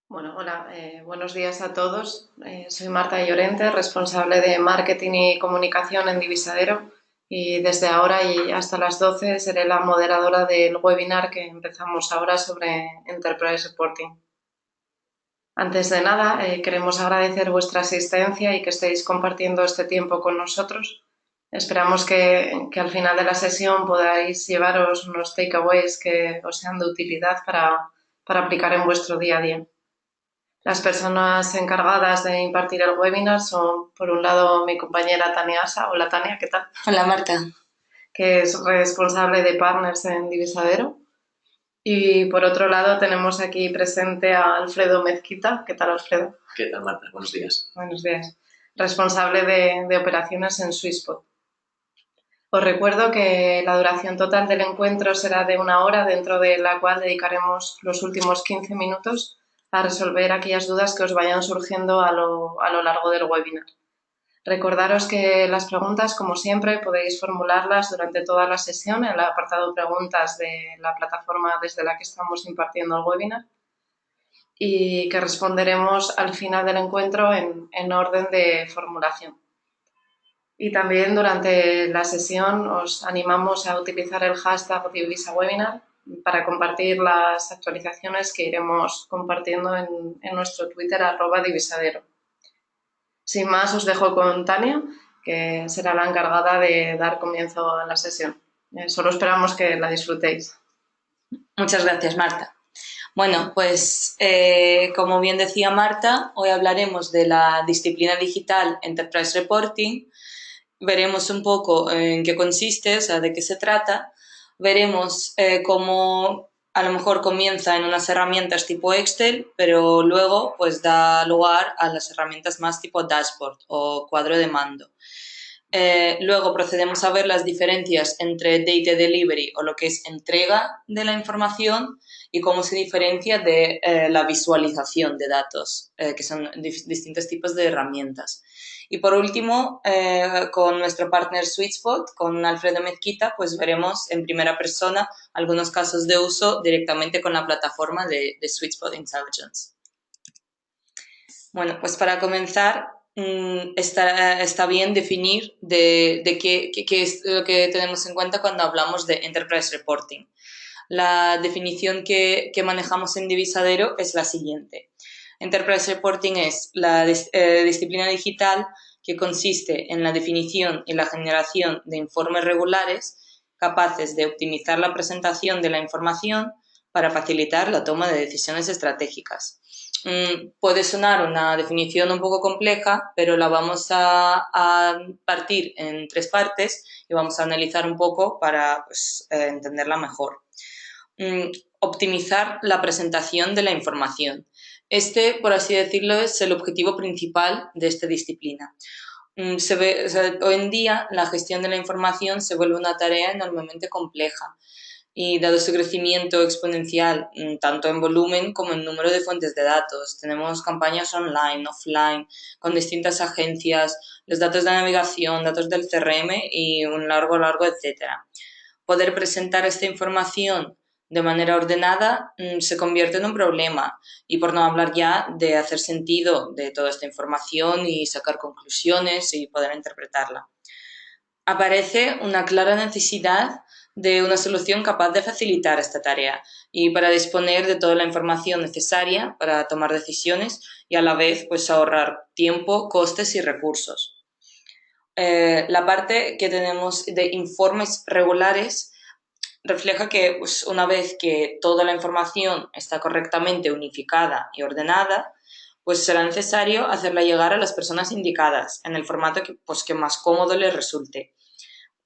Bueno, hola, buenos días a todos. Soy Marta Llorente, responsable de Marketing y Comunicación en Divisadero, y desde ahora y hasta las 12 seré la moderadora del webinar que empezamos ahora sobre Enterprise Reporting. Antes de nada, queremos agradecer vuestra asistencia y que estéis compartiendo este tiempo con nosotros. Esperamos que al final de la sesión podáis llevaros unos takeaways que os sean de utilidad para aplicar en vuestro día a día. Las personas encargadas de impartir el webinar son, por un lado, mi compañera Tania Asa. Hola, Tania, ¿qué tal? Hola Marta. Que es responsable de Partners en Divisadero. Y por otro lado tenemos aquí presente a Alfredo Mezquita. ¿Qué tal, Alfredo? ¿Qué tal, Marta? Buenos días. Buenos días. Responsable de operaciones en Swisspot. Os recuerdo que la duración total del encuentro será de 1 hora, dentro de la cual dedicaremos los últimos 15 minutos a resolver aquellas dudas que os vayan surgiendo a lo largo del webinar. Recordaros que las preguntas, como siempre, podéis formularlas durante toda la sesión en el apartado preguntas de la plataforma desde la que estamos impartiendo el webinar, y que responderemos al final del encuentro en orden de formulación. Y también durante la sesión os animamos a utilizar el hashtag DivisaWebinar para compartir las actualizaciones que iremos compartiendo en nuestro Twitter @divisadero. Sin más, os dejo con Tania, que será la encargada de dar comienzo a la sesión. Solo esperamos que la disfrutéis. Muchas gracias, Marta. Bueno, pues como bien decía Marta, hoy hablaremos de la disciplina digital Enterprise Reporting. Veremos un poco en qué consiste, o sea, de qué se trata. Veremos cómo a lo mejor comienza en unas herramientas tipo Excel, pero luego pues da lugar a las herramientas más tipo dashboard o cuadro de mando. Luego procedemos a ver las diferencias entre data delivery o lo que es entrega de la información y cómo se diferencia de la visualización de datos, que son distintos tipos de herramientas. Y por último, con nuestro partner SweetSpot, con Alfredo Mezquita, pues veremos en primera persona algunos casos de uso directamente con la plataforma de SweetSpot Intelligence. Bueno, pues para comenzar, está bien definir de qué es lo que tenemos en cuenta cuando hablamos de Enterprise Reporting. La definición que manejamos en Divisadero es la siguiente. Enterprise Reporting es la disciplina digital que consiste en la definición y la generación de informes regulares capaces de optimizar la presentación de la información para facilitar la toma de decisiones estratégicas. Puede sonar una definición un poco compleja, pero la vamos a partir en 3 partes y vamos a analizar un poco para entenderla mejor. Optimizar la presentación de la información. Este, por así decirlo, es el objetivo principal de esta disciplina. Hoy en día la gestión de la información se vuelve una tarea enormemente compleja y dado su crecimiento exponencial, tanto en volumen como en número de fuentes de datos, tenemos campañas online, offline, con distintas agencias, los datos de navegación, datos del CRM y un largo etcétera. Poder presentar esta información de manera ordenada se convierte en un problema, y por no hablar ya de hacer sentido de toda esta información y sacar conclusiones y poder interpretarla. Aparece una clara necesidad de una solución capaz de facilitar esta tarea y para disponer de toda la información necesaria para tomar decisiones y a la vez pues ahorrar tiempo, costes y recursos. La parte que tenemos de informes regulares refleja que pues, una vez que toda la información está correctamente unificada y ordenada, pues será necesario hacerla llegar a las personas indicadas en el formato que más cómodo les resulte.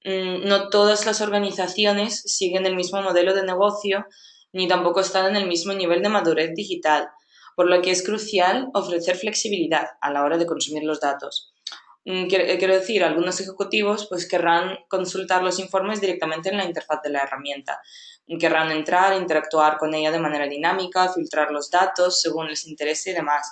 No todas las organizaciones siguen el mismo modelo de negocio ni tampoco están en el mismo nivel de madurez digital, por lo que es crucial ofrecer flexibilidad a la hora de consumir los datos. Quiero decir, algunos ejecutivos pues querrán consultar los informes directamente en la interfaz de la herramienta. Querrán entrar, interactuar con ella de manera dinámica, filtrar los datos según les interese y demás.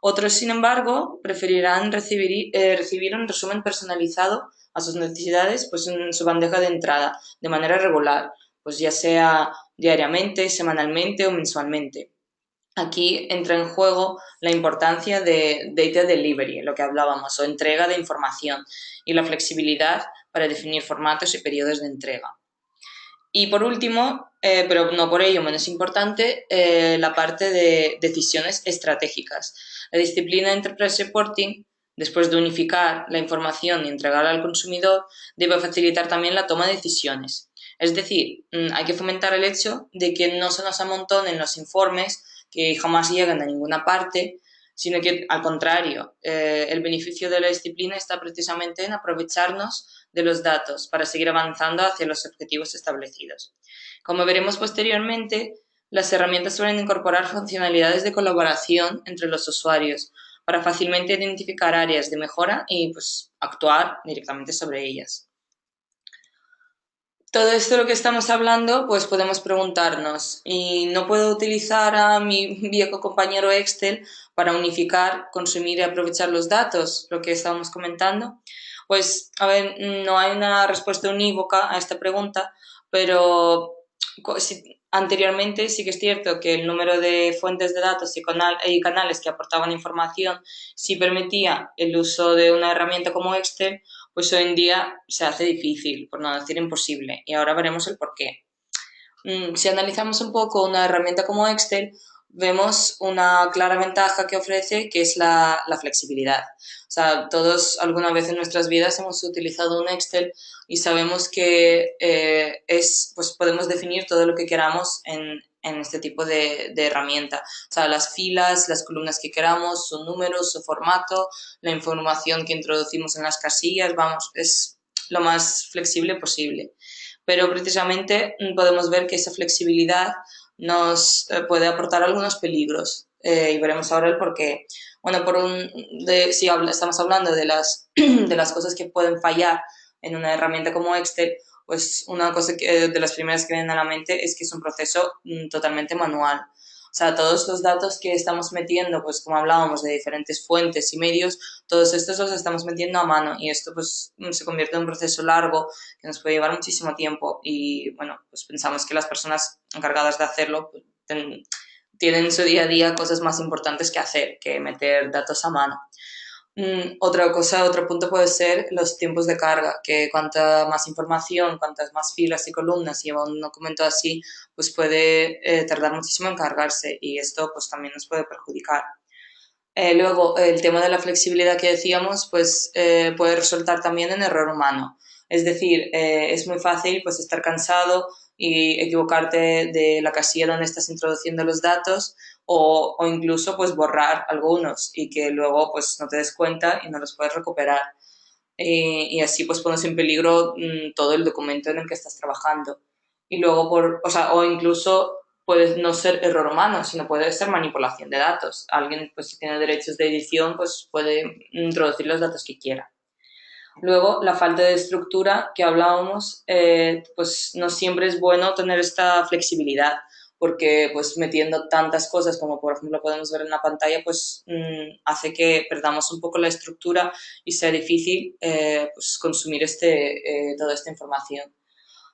Otros, sin embargo, preferirán recibir un resumen personalizado a sus necesidades pues en su bandeja de entrada de manera regular, pues ya sea diariamente, semanalmente o mensualmente. Aquí entra en juego la importancia de data delivery, lo que hablábamos, o entrega de información, y la flexibilidad para definir formatos y periodos de entrega. Y por último, pero no por ello menos importante, la parte de decisiones estratégicas. La disciplina Enterprise Reporting, después de unificar la información y entregarla al consumidor, debe facilitar también la toma de decisiones. Es decir, hay que fomentar el hecho de que no se nos amontonen los informes que jamás llegan a ninguna parte, sino que al contrario, el beneficio de la disciplina está precisamente en aprovecharnos de los datos para seguir avanzando hacia los objetivos establecidos. Como veremos posteriormente, las herramientas suelen incorporar funcionalidades de colaboración entre los usuarios para fácilmente identificar áreas de mejora y pues, actuar directamente sobre ellas. Todo esto lo que estamos hablando, pues podemos preguntarnos, ¿y no puedo utilizar a mi viejo compañero Excel para unificar, consumir y aprovechar los datos? Lo que estábamos comentando. Pues, a ver, no hay una respuesta unívoca a esta pregunta, pero anteriormente sí que es cierto que el número de fuentes de datos y canales que aportaban información sí permitía el uso de una herramienta como Excel, pues hoy en día se hace difícil, por no decir imposible, y ahora veremos el por qué. Si analizamos un poco una herramienta como Excel, vemos una clara ventaja que ofrece, que es la flexibilidad. O sea, todos alguna vez en nuestras vidas hemos utilizado un Excel y sabemos que pues podemos definir todo lo que queramos en este tipo de herramienta. O sea, las filas, las columnas que queramos, su número, su formato, la información que introducimos en las casillas, vamos, es lo más flexible posible. Pero precisamente podemos ver que esa flexibilidad nos puede aportar algunos peligros y veremos ahora el por qué. Bueno, si estamos hablando de de las cosas que pueden fallar en una herramienta como Excel, pues una cosa de las primeras que vienen a la mente es que es un proceso totalmente manual. O sea, todos los datos que estamos metiendo, pues como hablábamos de diferentes fuentes y medios, todos estos los estamos metiendo a mano y esto pues se convierte en un proceso largo que nos puede llevar muchísimo tiempo y bueno, pues pensamos que las personas encargadas de hacerlo pues, tienen en su día a día cosas más importantes que hacer que meter datos a mano. Otro punto puede ser los tiempos de carga, que cuanta más información, cuantas más filas y columnas lleva un documento así, pues puede tardar muchísimo en cargarse y esto pues también nos puede perjudicar. Luego, el tema de la flexibilidad que decíamos, pues puede resultar también en error humano. Es decir, es muy fácil pues estar cansado y equivocarte de la casilla donde estás introduciendo los datos o incluso pues borrar algunos y que luego pues no te des cuenta y no los puedes recuperar. Y así pues pones en peligro todo el documento en el que estás trabajando. Y luego, o incluso puede no ser error humano, sino puede ser manipulación de datos. Alguien pues, si tiene derechos de edición pues puede introducir los datos que quiera. Luego, la falta de estructura que hablábamos, pues no siempre es bueno tener esta flexibilidad, porque pues metiendo tantas cosas como por ejemplo podemos ver en la pantalla, pues hace que perdamos un poco la estructura y sea difícil pues, consumir toda esta información.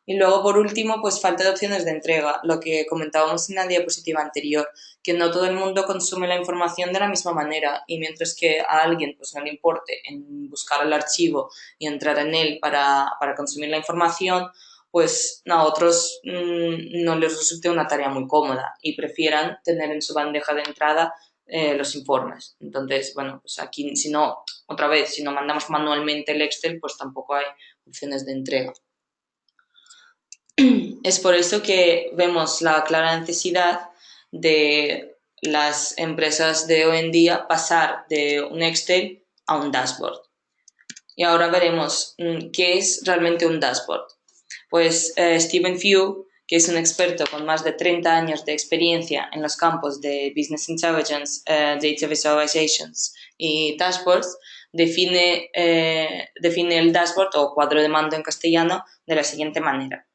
Y luego, por último, pues falta de opciones de entrega, lo que comentábamos en la diapositiva anterior, que no todo el mundo consume la información de la misma manera y mientras que a alguien pues no le importe en buscar el archivo y entrar en él para consumir la información, pues a otros no les resulte una tarea muy cómoda y prefieran tener en su bandeja de entrada los informes. Entonces, bueno, pues aquí si no, otra vez, si no mandamos manualmente el Excel, pues tampoco hay opciones de entrega. Es por eso que vemos la clara necesidad de las empresas de hoy en día pasar de un Excel a un dashboard. Y ahora veremos qué es realmente un dashboard. Pues Stephen Few, que es un experto con más de 30 años de experiencia en los campos de Business Intelligence, Data Visualizations y Dashboards, define el dashboard o cuadro de mando en castellano de la siguiente manera.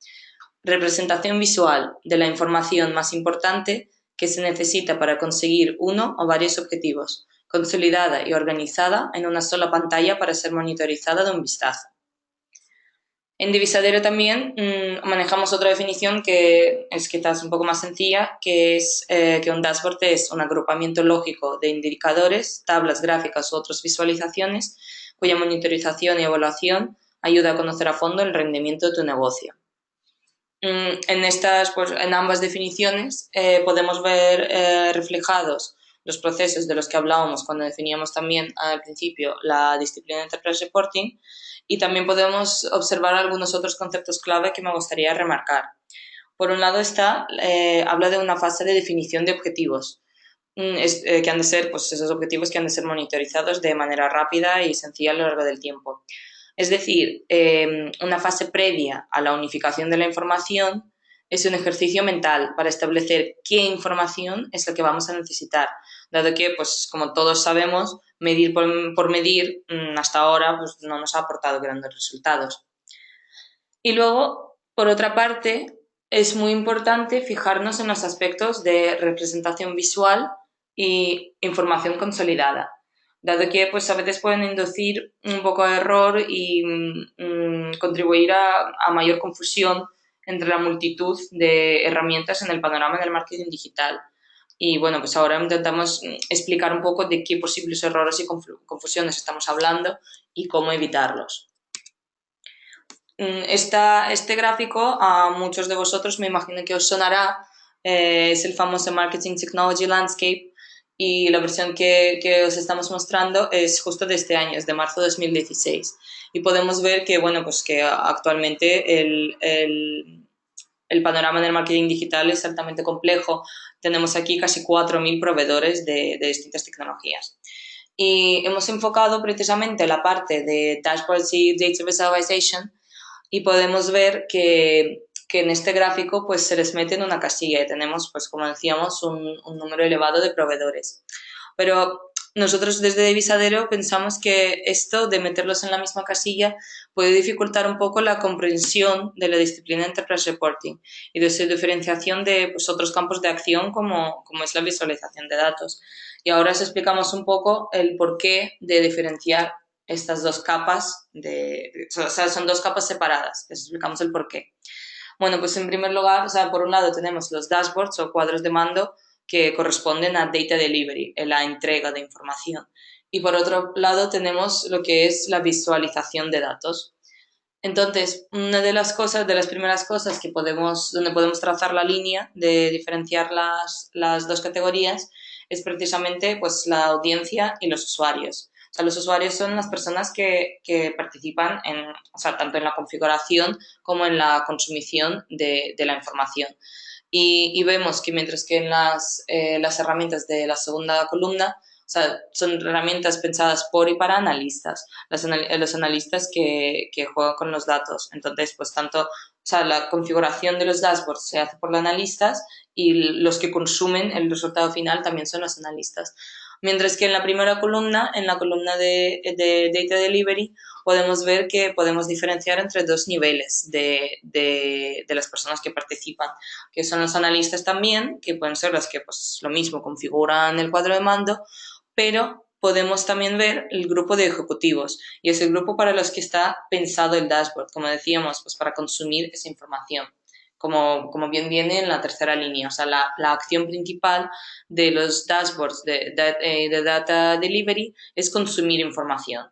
Representación visual de la información más importante que se necesita para conseguir uno o varios objetivos, consolidada y organizada en una sola pantalla para ser monitorizada de un vistazo. En Divisadero también manejamos otra definición que es quizás un poco más sencilla, que es que un dashboard es un agrupamiento lógico de indicadores, tablas gráficas u otras visualizaciones cuya monitorización y evaluación ayuda a conocer a fondo el rendimiento de tu negocio. En ambas definiciones podemos ver reflejados los procesos de los que hablábamos cuando definíamos también al principio la disciplina de Enterprise Reporting, y también podemos observar algunos otros conceptos clave que me gustaría remarcar. Por un lado habla de una fase de definición de objetivos, que han de ser, pues esos objetivos que han de ser monitorizados de manera rápida y sencilla a lo largo del tiempo. Es decir, una fase previa a la unificación de la información es un ejercicio mental para establecer qué información es la que vamos a necesitar, dado que, pues como todos sabemos, medir por medir hasta ahora pues, no nos ha aportado grandes resultados. Y luego, por otra parte, es muy importante fijarnos en los aspectos de representación visual y información consolidada, dado que pues, a veces pueden inducir un poco de error y contribuir a mayor confusión entre la multitud de herramientas en el panorama del marketing digital. Y bueno, pues ahora intentamos explicar un poco de qué posibles errores y confusiones estamos hablando y cómo evitarlos. Este gráfico a muchos de vosotros me imagino que os sonará, es el famoso Marketing Technology Landscape, y la versión que os estamos mostrando es justo de este año, es de marzo de 2016. Y podemos ver que, bueno, pues que actualmente el panorama del marketing digital es altamente complejo. Tenemos aquí casi 4.000 proveedores de distintas tecnologías. Y hemos enfocado precisamente la parte de dashboards y data visualization, y podemos ver que en este gráfico pues se les mete en una casilla y tenemos, pues como decíamos, un número elevado de proveedores. Pero nosotros desde Divisadero pensamos que esto de meterlos en la misma casilla puede dificultar un poco la comprensión de la disciplina de Enterprise Reporting y de su diferenciación de pues, otros campos de acción como es la visualización de datos. Y ahora os explicamos un poco el porqué de diferenciar estas dos capas, o sea, son dos capas separadas, les explicamos el porqué. Bueno, pues en primer lugar, o sea, por un lado tenemos los dashboards o cuadros de mando que corresponden a data delivery, la entrega de información. Y por otro lado tenemos lo que es la visualización de datos. Entonces, una de las primeras cosas donde podemos trazar la línea de diferenciar las dos categorías es precisamente pues, la audiencia y los usuarios. O sea, los usuarios son las personas que participan o sea, tanto en la configuración como en la consumición de la información. Y vemos que mientras que en las herramientas de la segunda columna, o sea, son herramientas pensadas por y para analistas, los analistas que juegan con los datos. Entonces, pues tanto, o sea, la configuración de los dashboards se hace por los analistas y los que consumen el resultado final también son los analistas. Mientras que en la primera columna, en la columna de Data Delivery, podemos ver que podemos diferenciar entre dos niveles de las personas que participan, que son los analistas también, que pueden ser las que, pues lo mismo, configuran el cuadro de mando, pero podemos también ver el grupo de ejecutivos, y es el grupo para los que está pensado el dashboard, como decíamos, pues para consumir esa información. Como bien viene en la tercera línea, o sea, la acción principal de los dashboards de Data Delivery es consumir información,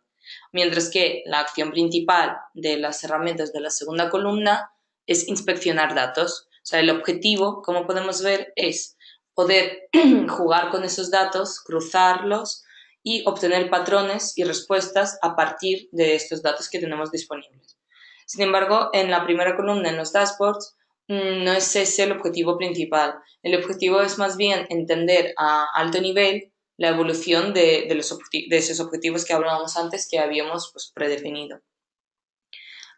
mientras que la acción principal de las herramientas de la segunda columna es inspeccionar datos. O sea, el objetivo, como podemos ver, es poder jugar con esos datos, cruzarlos y obtener patrones y respuestas a partir de estos datos que tenemos disponibles. Sin embargo, en la primera columna, en los dashboards, no es ese el objetivo principal. El objetivo es más bien entender a alto nivel la evolución de esos objetivos que hablábamos antes, que habíamos pues, predefinido.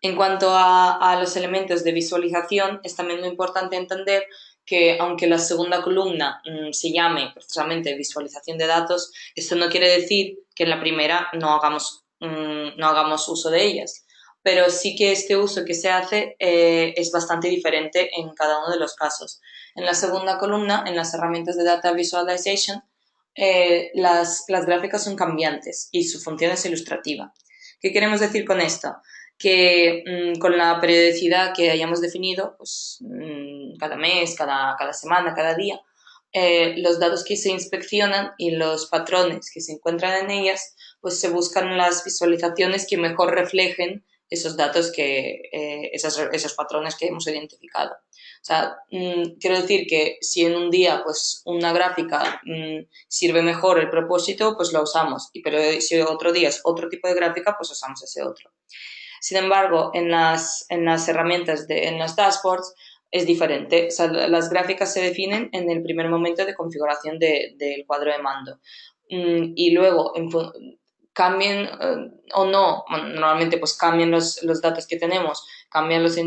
En cuanto a los elementos de visualización, es también muy importante entender que aunque la segunda columna se llame precisamente visualización de datos, esto no quiere decir que en la primera no hagamos uso de ellas, pero sí que este uso que se hace es bastante diferente en cada uno de los casos. En la segunda columna, en las herramientas de Data Visualization, las gráficas son cambiantes y su función es ilustrativa. ¿Qué queremos decir con esto? que con la periodicidad que hayamos definido, pues cada mes, cada semana, cada día, los datos que se inspeccionan y los patrones que se encuentran en ellas, pues se buscan las visualizaciones que mejor reflejen esos datos esos patrones que hemos identificado. O sea, quiero decir que si en un día pues una gráfica sirve mejor el propósito, pues la usamos, pero si otro día es otro tipo de gráfica, pues usamos ese otro. Sin embargo, en las herramientas, en los dashboards, es diferente. O sea, las gráficas se definen en el primer momento de configuración del cuadro de mando. Y luego, cambien o no, bueno, normalmente pues cambian los datos que tenemos, cambian los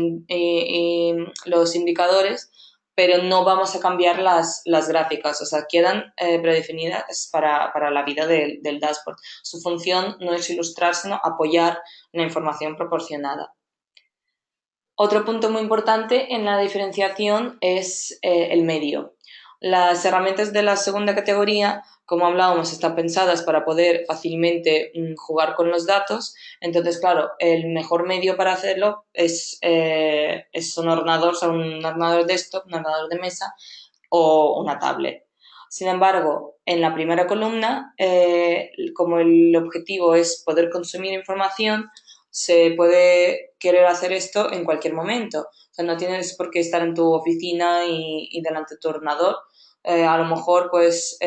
indicadores, pero no vamos a cambiar las gráficas, o sea, quedan predefinidas para la vida del dashboard. Su función no es ilustrar, sino apoyar la información proporcionada. Otro punto muy importante en la diferenciación es el medio. Las herramientas de la segunda categoría, como hablábamos, están pensadas para poder fácilmente jugar con los datos. Entonces, claro, el mejor medio para hacerlo es un ordenador, o sea, un ordenador desktop, un ordenador de mesa o una tablet. Sin embargo, en la primera columna, como el objetivo es poder consumir información, se puede querer hacer esto en cualquier momento. O sea, no tienes por qué estar en tu oficina y delante de tu ordenador. A lo mejor pues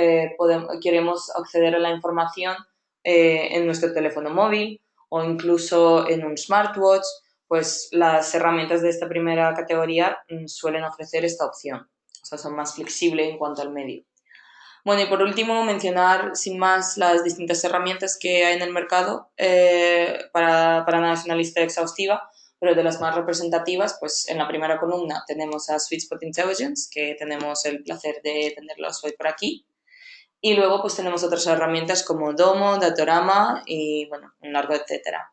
queremos acceder a la información en nuestro teléfono móvil o incluso en un smartwatch, pues las herramientas de esta primera categoría suelen ofrecer esta opción. O sea, son más flexibles en cuanto al medio. Bueno, y por último, mencionar sin más las distintas herramientas que hay en el mercado para análisis una lista exhaustiva, pero de las más representativas, pues en la primera columna tenemos a SweetSpot Intelligence, que tenemos el placer de tenerlos hoy por aquí. Y luego pues tenemos otras herramientas como Domo, Datorama y bueno, un largo etcétera.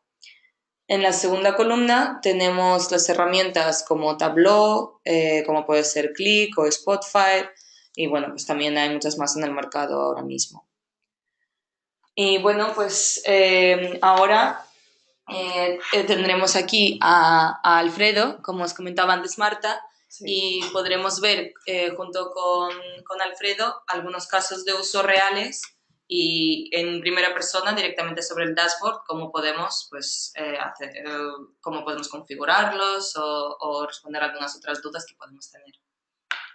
En la segunda columna tenemos las herramientas como Tableau, como puede ser Qlik o Spotfire, y bueno, pues también hay muchas más en el mercado ahora mismo. Y bueno, pues ahora tendremos aquí a Alfredo, como os comentaba antes Marta, sí. Y podremos ver junto con Alfredo algunos casos de uso reales y en primera persona directamente sobre el dashboard cómo podemos cómo podemos configurarlos o responder algunas otras dudas que podemos tener.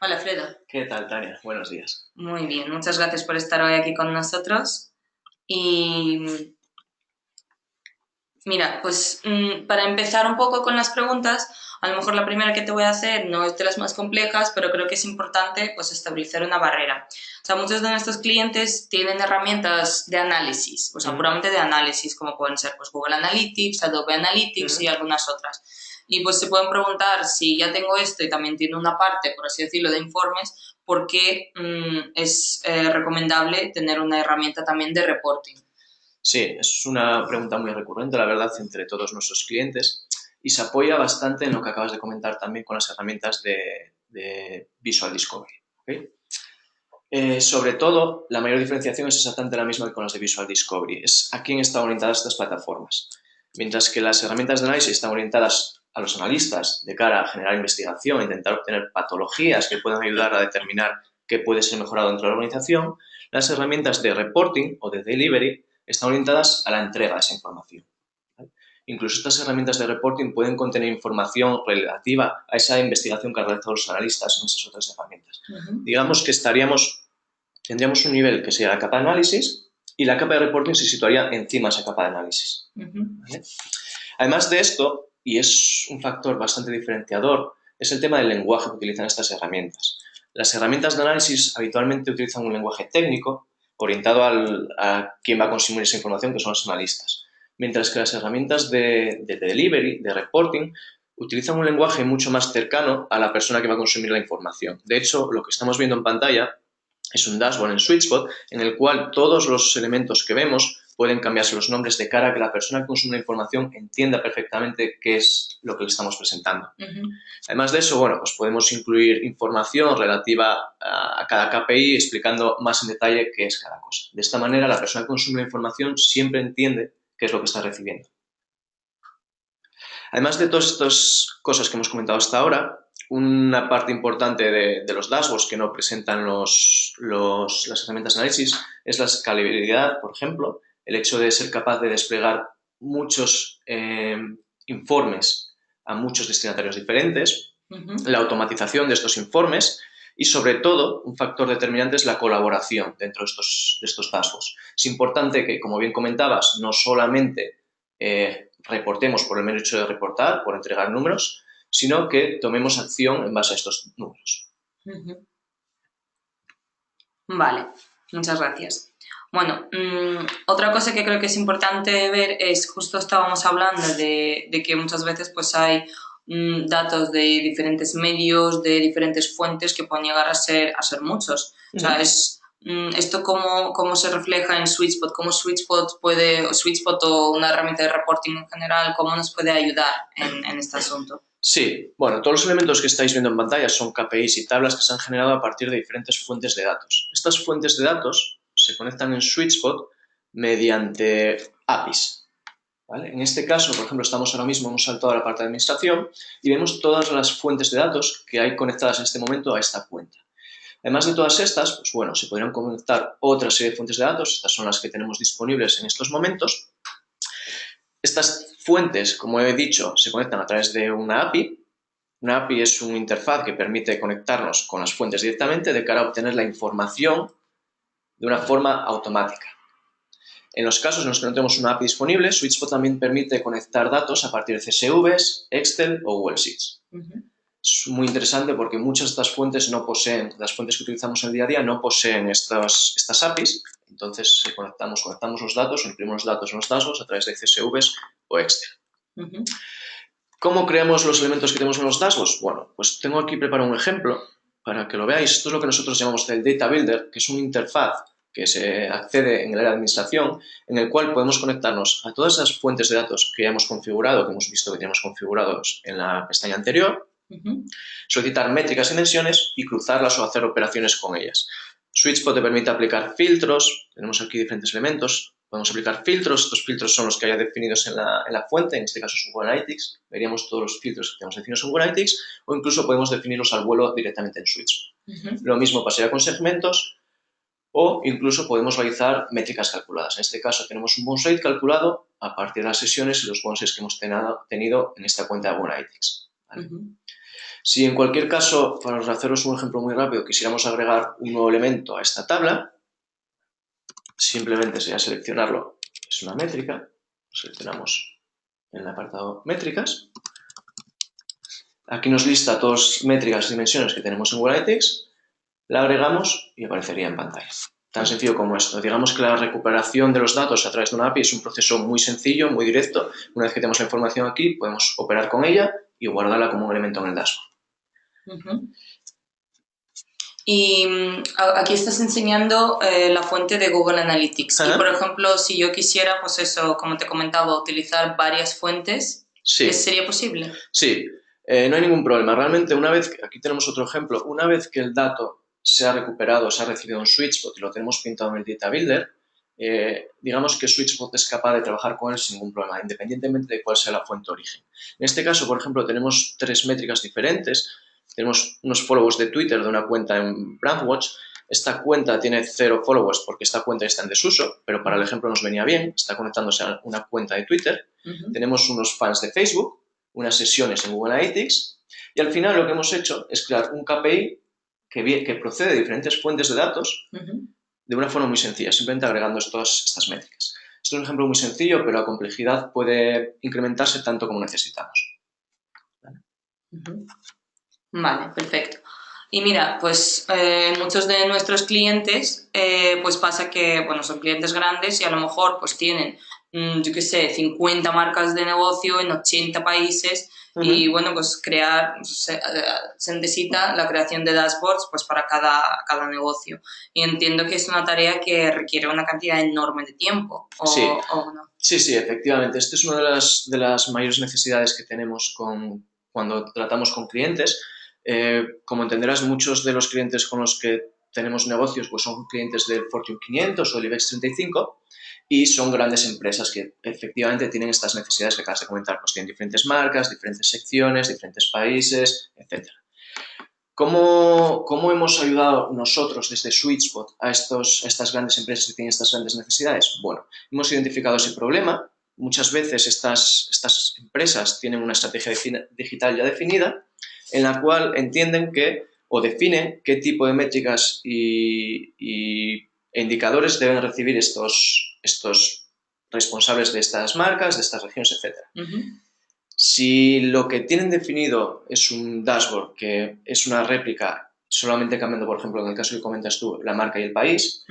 Hola, Alfredo. ¿Qué tal, Tania? Buenos días. Muy bien, muchas gracias por estar hoy aquí con nosotros. Y mira, pues para empezar un poco con las preguntas, a lo mejor la primera que te voy a hacer no es de las más complejas, pero creo que es importante pues establecer una barrera. O sea, muchos de nuestros clientes tienen herramientas de análisis, o sea, puramente de análisis, como pueden ser pues Google Analytics, Adobe Analytics y algunas otras. Y pues se pueden preguntar si ya tengo esto y también tiene una parte, por así decirlo, de informes, ¿por qué es recomendable tener una herramienta también de reporting? Sí, es una pregunta muy recurrente, la verdad, entre todos nuestros clientes y se apoya bastante en lo que acabas de comentar también con las herramientas de Visual Discovery. ¿Okay? Sobre todo, la mayor diferenciación es exactamente la misma que con las de Visual Discovery. Es a quién están orientadas estas plataformas. Mientras que las herramientas de análisis están orientadas a los analistas de cara a generar investigación, intentar obtener patologías que puedan ayudar a determinar qué puede ser mejorado dentro de la organización, las herramientas de reporting o de delivery están orientadas a la entrega de esa información. ¿Vale? Incluso estas herramientas de reporting pueden contener información relativa a esa investigación que han realizado los analistas en esas otras herramientas. Digamos que tendríamos un nivel que sería la capa de análisis y la capa de reporting se situaría encima de esa capa de análisis. ¿Vale? Además de esto, y es un factor bastante diferenciador, es el tema del lenguaje que utilizan estas herramientas. Las herramientas de análisis habitualmente utilizan un lenguaje técnico orientado a quién va a consumir esa información, que son los analistas. Mientras que las herramientas de delivery, de reporting, utilizan un lenguaje mucho más cercano a la persona que va a consumir la información. De hecho, lo que estamos viendo en pantalla es un dashboard en SweetSpot en el cual todos los elementos que vemos pueden cambiarse los nombres de cara a que la persona que consume la información entienda perfectamente qué es lo que le estamos presentando. Además de eso, bueno, pues podemos incluir información relativa a cada KPI explicando más en detalle qué es cada cosa. De esta manera, la persona que consume la información siempre entiende qué es lo que está recibiendo. Además de todas estas cosas que hemos comentado hasta ahora, una parte importante de los dashboards que no presentan las herramientas de análisis es la escalabilidad, por ejemplo, el hecho de ser capaz de desplegar muchos informes a muchos destinatarios diferentes, la automatización de estos informes y, sobre todo, un factor determinante es la colaboración dentro de estos dashboards. Es importante que, como bien comentabas, no solamente reportemos por el mero hecho de reportar, por entregar números, sino que tomemos acción en base a estos números. Vale, muchas gracias. Bueno, otra cosa que creo que es importante ver es, justo estábamos hablando de que muchas veces pues hay datos de diferentes medios, de diferentes fuentes que pueden llegar a ser muchos. O sea, esto cómo se refleja en SweetSpot, cómo SweetSpot o una herramienta de reporting en general, cómo nos puede ayudar en este asunto. Sí, bueno, todos los elementos que estáis viendo en pantalla son KPIs y tablas que se han generado a partir de diferentes fuentes de datos. Estas fuentes de datos se conectan en SweetSpot mediante APIs. ¿Vale? En este caso, por ejemplo, hemos saltado a la parte de administración y vemos todas las fuentes de datos que hay conectadas en este momento a esta cuenta. Además de todas estas, pues bueno, se podrían conectar otra serie de fuentes de datos, estas son las que tenemos disponibles en estos momentos. Estas fuentes, como he dicho, se conectan a través de una API. Una API es una interfaz que permite conectarnos con las fuentes directamente de cara a obtener la información de una forma automática. En los casos en los que no tenemos una API disponible, SweetSpot también permite conectar datos a partir de CSVs, Excel o Google Sheets. Es muy interesante porque muchas de estas fuentes no poseen, las fuentes que utilizamos en el día a día no poseen estas APIs, entonces conectamos los datos, imprimimos los datos en los dashboards a través de CSVs o Excel. ¿Cómo creamos los elementos que tenemos en los dashboards? Bueno, pues tengo aquí preparado un ejemplo para que lo veáis. Esto es lo que nosotros llamamos el Data Builder, que es una interfaz que se accede en el área de administración, en el cual podemos conectarnos a todas esas fuentes de datos que ya hemos configurado, que hemos visto que tenemos configurados en la pestaña anterior, solicitar métricas y dimensiones y cruzarlas o hacer operaciones con ellas. SweetSpot te permite aplicar filtros, tenemos aquí diferentes elementos, podemos aplicar filtros, estos filtros son los que haya definidos en la fuente, en este caso es Google Analytics, veríamos todos los filtros que tenemos definidos en Google Analytics, o incluso podemos definirlos al vuelo directamente en SweetSpot. Lo mismo pasaría con segmentos, o incluso podemos realizar métricas calculadas. En este caso tenemos un bounce rate calculado a partir de las sesiones y los bounces que hemos tenido en esta cuenta de Google Analytics. ¿Vale? Si en cualquier caso, para haceros un ejemplo muy rápido, quisiéramos agregar un nuevo elemento a esta tabla, simplemente sería seleccionarlo, es una métrica, lo seleccionamos en el apartado métricas. Aquí nos lista todas las métricas y dimensiones que tenemos en Google Analytics, la agregamos y aparecería en pantalla. Tan sencillo como esto. Digamos que la recuperación de los datos a través de una API es un proceso muy sencillo, muy directo. Una vez que tenemos la información aquí, podemos operar con ella y guardarla como un elemento en el dashboard. Y aquí estás enseñando la fuente de Google Analytics. Y, por ejemplo, si yo quisiera, pues eso, como te comentaba, utilizar varias fuentes, sí. ¿Sería posible? Sí, no hay ningún problema. Realmente, aquí tenemos otro ejemplo, una vez que el dato se ha recuperado, se ha recibido en SweetSpot y lo tenemos pintado en el Data Builder, digamos que SweetSpot es capaz de trabajar con él sin ningún problema, independientemente de cuál sea la fuente de origen. En este caso, por ejemplo, tenemos 3 métricas diferentes. Tenemos unos followers de Twitter de una cuenta en Brandwatch. Esta cuenta tiene 0 followers porque esta cuenta está en desuso, pero para el ejemplo nos venía bien, está conectándose a una cuenta de Twitter. Tenemos unos fans de Facebook, unas sesiones en Google Analytics y al final lo que hemos hecho es crear un KPI que procede de diferentes fuentes de datos de una forma muy sencilla, simplemente agregando estas métricas. Esto es un ejemplo muy sencillo, pero la complejidad puede incrementarse tanto como necesitamos. Vale, perfecto. Y mira, pues muchos de nuestros clientes, pues pasa que, bueno, son clientes grandes y a lo mejor pues tienen, yo qué sé, 50 marcas de negocio en 80 países y, bueno, pues se necesita la creación de dashboards pues para cada negocio. Y entiendo que es una tarea que requiere una cantidad enorme de tiempo. Sí. ¿O no? Sí, efectivamente. Esta es una de las mayores necesidades que tenemos cuando tratamos con clientes. Como entenderás, muchos de los clientes con los que tenemos negocios, pues son clientes del Fortune 500 o del IBEX 35 y son grandes empresas que efectivamente tienen estas necesidades que acabas de comentar, pues tienen diferentes marcas, diferentes secciones, diferentes países, etc. ¿Cómo hemos ayudado nosotros desde SweetSpot a estas grandes empresas que tienen estas grandes necesidades? Bueno, hemos identificado ese problema. Muchas veces estas empresas tienen una estrategia digital ya definida en la cual entienden o definen qué tipo de métricas e indicadores deben recibir estos responsables de estas marcas, de estas regiones, etc. Si lo que tienen definido es un dashboard que es una réplica, solamente cambiando, por ejemplo, en el caso que comentas tú, la marca y el país,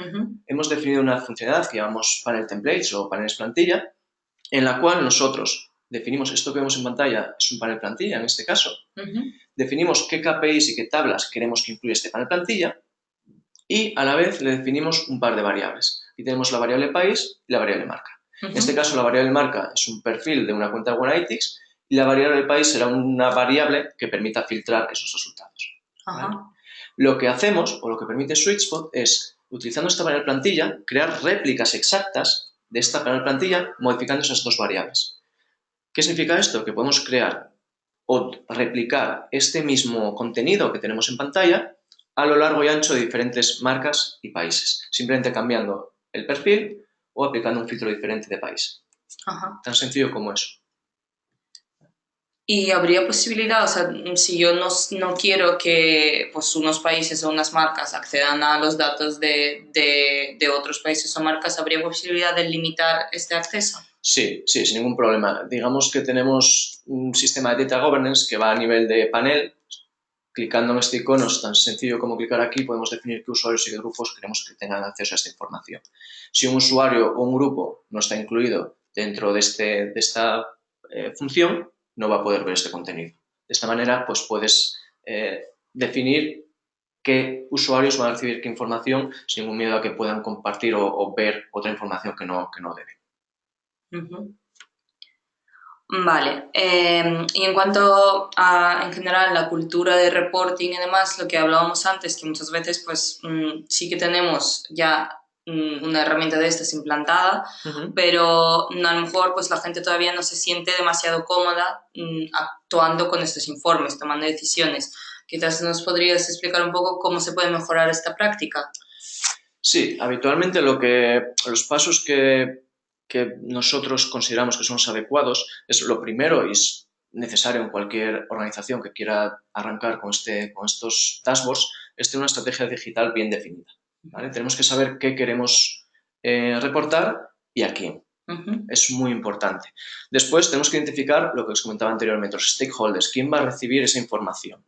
hemos definido una funcionalidad que llamamos panel templates o paneles plantilla, en la cual nosotros definimos esto que vemos en pantalla, es un panel plantilla en este caso, definimos qué KPIs y qué tablas queremos que incluya este panel plantilla y a la vez le definimos un par de variables. Aquí tenemos la variable país y la variable marca. En este caso, la variable marca es un perfil de una cuenta de Analytics y la variable del país será una variable que permita filtrar esos resultados. ¿Vale? Lo que hacemos, o lo que permite SweetSpot, es, utilizando esta panel plantilla, crear réplicas exactas de esta panel plantilla modificando esas dos variables. ¿Qué significa esto? Que podemos crear o replicar este mismo contenido que tenemos en pantalla a lo largo y ancho de diferentes marcas y países, simplemente cambiando el perfil o aplicando un filtro diferente de país. Tan sencillo como eso. ¿Y habría posibilidad, o sea, si yo no quiero que pues, unos países o unas marcas accedan a los datos de otros países o marcas, ¿habría posibilidad de limitar este acceso? Sí, sin ningún problema. Digamos que tenemos un sistema de data governance que va a nivel de panel. Clicando en este icono, es tan sencillo como clicar aquí, podemos definir qué usuarios y qué grupos queremos que tengan acceso a esta información. Si un usuario o un grupo no está incluido dentro de esta función, no va a poder ver este contenido. De esta manera, pues puedes definir qué usuarios van a recibir qué información sin ningún miedo a que puedan compartir o ver otra información que no deben. Vale. Y en cuanto a, en general, la cultura de reporting y demás, lo que hablábamos antes, que muchas veces pues sí que tenemos ya una herramienta de estas implantada, pero a lo mejor pues la gente todavía no se siente demasiado cómoda actuando con estos informes, tomando decisiones. Quizás nos podrías explicar un poco cómo se puede mejorar esta práctica. Sí, habitualmente los pasos que nosotros consideramos que son los adecuados es lo primero y es necesario en cualquier organización que quiera arrancar con estos dashboards, es tener una estrategia digital bien definida. ¿Vale? Tenemos que saber qué queremos reportar y a quién. Es muy importante. Después tenemos que identificar lo que os comentaba anteriormente, los stakeholders, quién va a recibir esa información.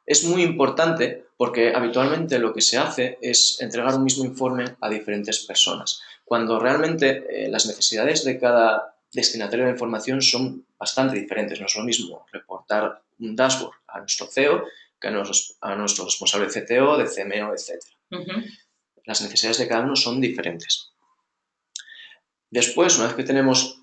Es muy importante porque habitualmente lo que se hace es entregar un mismo informe a diferentes personas, cuando realmente las necesidades de cada destinatario de información son bastante diferentes. No es lo mismo reportar un dashboard a nuestro CEO que a nuestro responsable de CTO, de CMO, etc. Las necesidades de cada uno son diferentes. Después, una vez que tenemos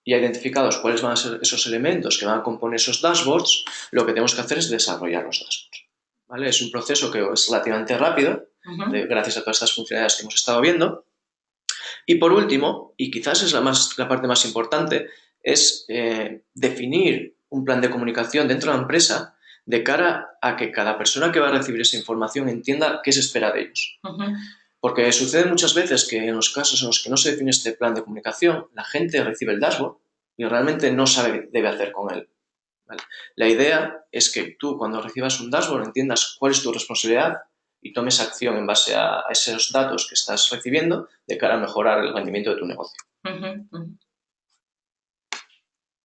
ya identificados cuáles van a ser esos elementos que van a componer esos dashboards, lo que tenemos que hacer es desarrollar los dashboards. ¿Vale? Es un proceso que es relativamente rápido, gracias a todas estas funcionalidades que hemos estado viendo. Y por último, y quizás es la parte más importante, es definir un plan de comunicación dentro de la empresa de cara a que cada persona que va a recibir esa información entienda qué se espera de ellos. Porque sucede muchas veces que en los casos en los que no se define este plan de comunicación, la gente recibe el dashboard y realmente no sabe qué debe hacer con él. ¿Vale? La idea es que tú, cuando recibas un dashboard, entiendas cuál es tu responsabilidad y tomes acción en base a esos datos que estás recibiendo de cara a mejorar el rendimiento de tu negocio.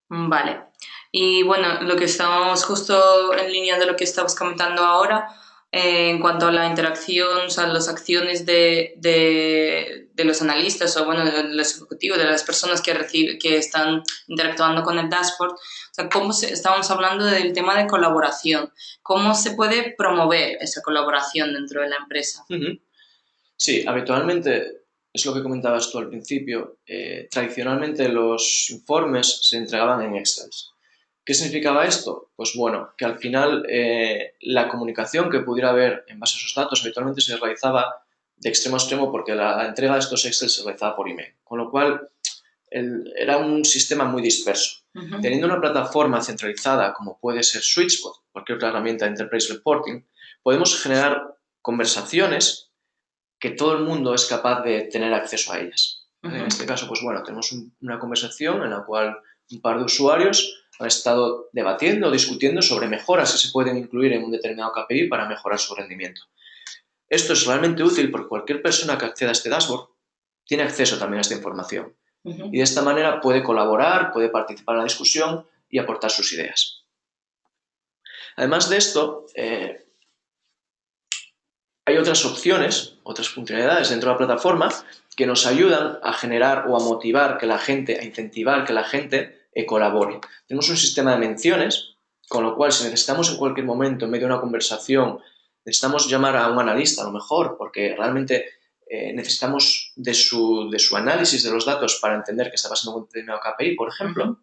Vale. Y bueno, lo que estábamos justo en línea de lo que estabas comentando ahora, en cuanto a la interacción, o sea, las acciones de los analistas o, bueno, de los ejecutivos, de las personas que están interactuando con el dashboard, o sea, estábamos hablando del tema de colaboración. ¿Cómo se puede promover esa colaboración dentro de la empresa? Sí, habitualmente, es lo que comentabas tú al principio, tradicionalmente los informes se entregaban en Excel. ¿Qué significaba esto? Pues bueno, que al final la comunicación que pudiera haber en base a esos datos habitualmente se realizaba de extremo a extremo porque la entrega de estos Excel se realizaba por email, con lo cual era un sistema muy disperso. Teniendo una plataforma centralizada como puede ser SweetSpot, cualquier otra herramienta de Enterprise Reporting, podemos generar conversaciones que todo el mundo es capaz de tener acceso a ellas. ¿Vale? En este caso, pues bueno, tenemos una conversación en la cual un par de usuarios han estado debatiendo o discutiendo sobre mejoras que se pueden incluir en un determinado KPI para mejorar su rendimiento. Esto es realmente útil porque cualquier persona que acceda a este dashboard tiene acceso también a esta información. Y de esta manera puede colaborar, puede participar en la discusión y aportar sus ideas. Además de esto, hay otras opciones, otras funcionalidades dentro de la plataforma que nos ayudan a generar o a motivar que la gente, a incentivar que la gente colabore. Tenemos un sistema de menciones, con lo cual si necesitamos en cualquier momento, en medio de una conversación, necesitamos llamar a un analista a lo mejor, porque realmente necesitamos de su análisis de los datos para entender qué está pasando con un determinado KPI, por ejemplo,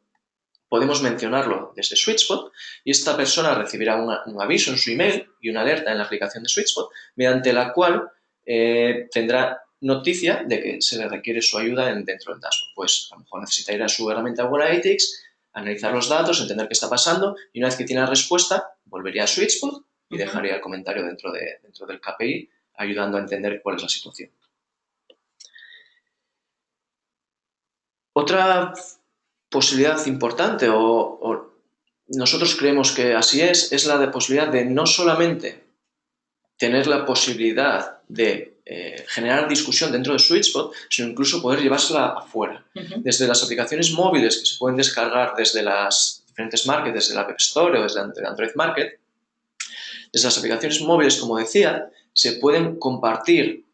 podemos mencionarlo desde SweetSpot y esta persona recibirá un aviso en su email y una alerta en la aplicación de SweetSpot, mediante la cual tendrá noticia de que se le requiere su ayuda dentro del dashboard. Pues a lo mejor necesita ir a su herramienta Google Analytics, analizar los datos, entender qué está pasando y una vez que tiene la respuesta, volvería a SweetSpot y dejaría el comentario dentro del KPI, ayudando a entender cuál es la situación. Otra posibilidad importante, o nosotros creemos que así es la de posibilidad de no solamente tener la posibilidad de generar discusión dentro de SweetSpot, sino incluso poder llevársela afuera. Desde las aplicaciones móviles que se pueden descargar desde las diferentes markets, desde la App Store o desde el Android Market, desde las aplicaciones móviles, como decía, se pueden compartir